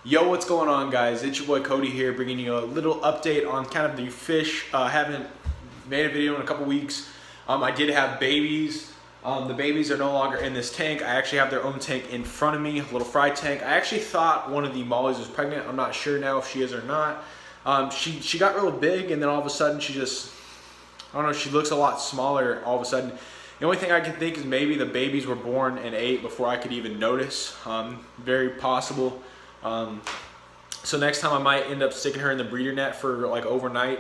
Yo, what's going on, guys? It's your boy Cody here, bringing you a little update on kind of the fish. I haven't made a video in a couple weeks. I did have babies. The babies are no longer in this tank. I actually have their own tank in front of me, a little fry tank. I actually thought one of the mollies was pregnant. I'm not sure now if she is or not. She got real big, and then all of a sudden she just, I don't know, she looks a lot smaller all of a sudden. The only thing I can think is maybe the babies were born and ate before I could even notice. Very possible. So next time I might end up sticking her in the breeder net for like overnight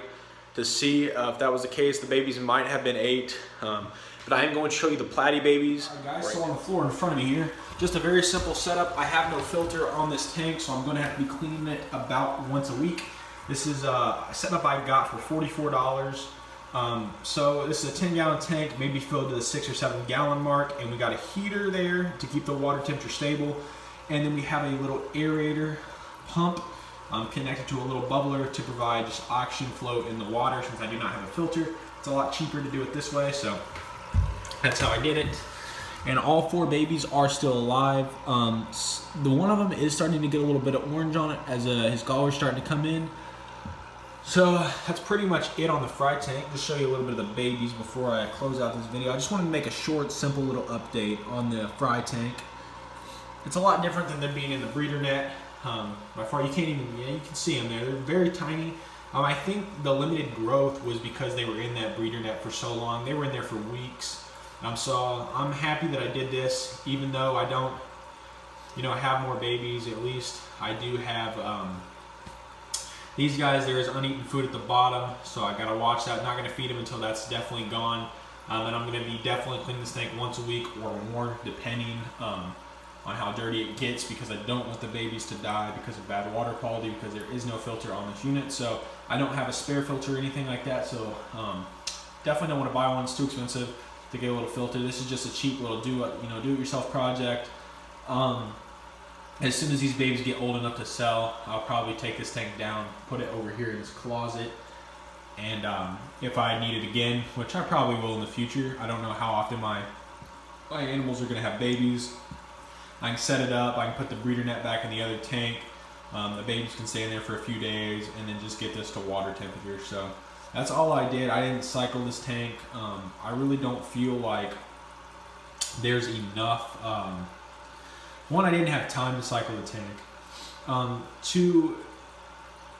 to see if that was the case. The babies might have been ate, but I am going to show you the platy babies. All right, guys, so on the floor in front of me here, just a very simple setup. I have no filter on this tank, so I'm going to have to be cleaning it about once a week. This is a setup I got for $44. So this is a 10-gallon tank, maybe filled to the 6 or 7 gallon mark, and we got a heater there to keep the water temperature stable. And then we have a little aerator pump connected to a little bubbler to provide just oxygen flow in the water. Since I do not have a filter, it's a lot cheaper to do it this way, so that's how I did it. And all 4 babies are still alive. The one of them is starting to get a little bit of orange on it as his collar's starting to come in. So that's pretty much it on the fry tank. Just show you a little bit of the babies before I close out this video. I just wanted to make a short, simple little update on the fry tank. It's a lot different than them being in the breeder net. By far, you can't even, you can see them there. They're very tiny. I think the limited growth was because they were in that breeder net for so long. They were in there for weeks. So I'm happy that I did this, even though I don't, have more babies. At least I do have these guys. There is uneaten food at the bottom, so I gotta watch that. Not gonna feed them until that's definitely gone. And I'm gonna be definitely cleaning this tank once a week or more, depending on how dirty it gets, because I don't want the babies to die because of bad water quality, because there is no filter on this unit. So I don't have a spare filter or anything like that, so definitely don't want to buy one. It's too expensive to get a little filter. This is just a cheap little do-it-yourself project. As soon as these babies get old enough to sell, I'll probably take this tank down, put it over here in this closet, and if I need it again, which I probably will in the future, I don't know how often my animals are going to have babies, I can set it up, I can put the breeder net back in the other tank, the babies can stay in there for a few days, and then just get this to water temperature. So that's all I did. I didn't cycle this tank. I really don't feel like there's enough. One, I didn't have time to cycle the tank. Two,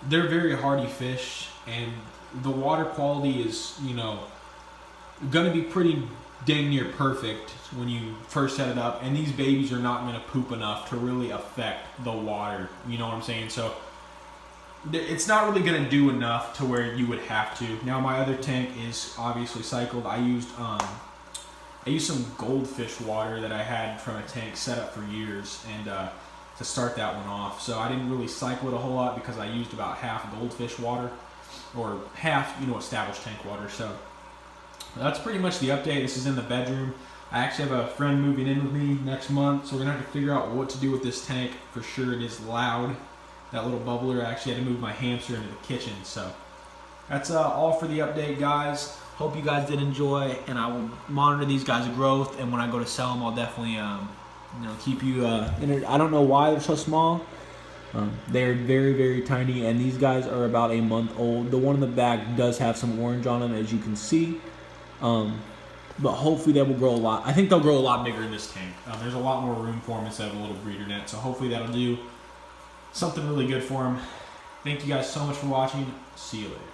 they're very hardy fish, and the water quality is, going to be pretty dang near perfect when you first set it up, and these babies are not going to poop enough to really affect the water, you know what I'm saying? So it's not really going to do enough to where you would have to. Now my other tank is obviously cycled. I used some goldfish water that I had from a tank set up for years, and to start that one off. So I didn't really cycle it a whole lot because I used about half goldfish water, or half established tank water. So that's pretty much the update. This is in the bedroom. I actually have a friend moving in with me next month, so we're gonna have to figure out what to do with this tank. For sure, it is loud, that little bubbler. I actually had to move my hamster into the kitchen. So that's all for the update, guys. Hope you guys did enjoy, and I will monitor these guys' growth, and when I go to sell them, I'll definitely keep you I don't know why they're so small. They're very, very tiny, and these guys are about a month old. The one in the back does have some orange on them, as you can see. But hopefully they will grow a lot. I think they'll grow a lot bigger in this tank. There's a lot more room for them instead of a little breeder net. So hopefully that'll do something really good for them. Thank you guys so much for watching. See you later.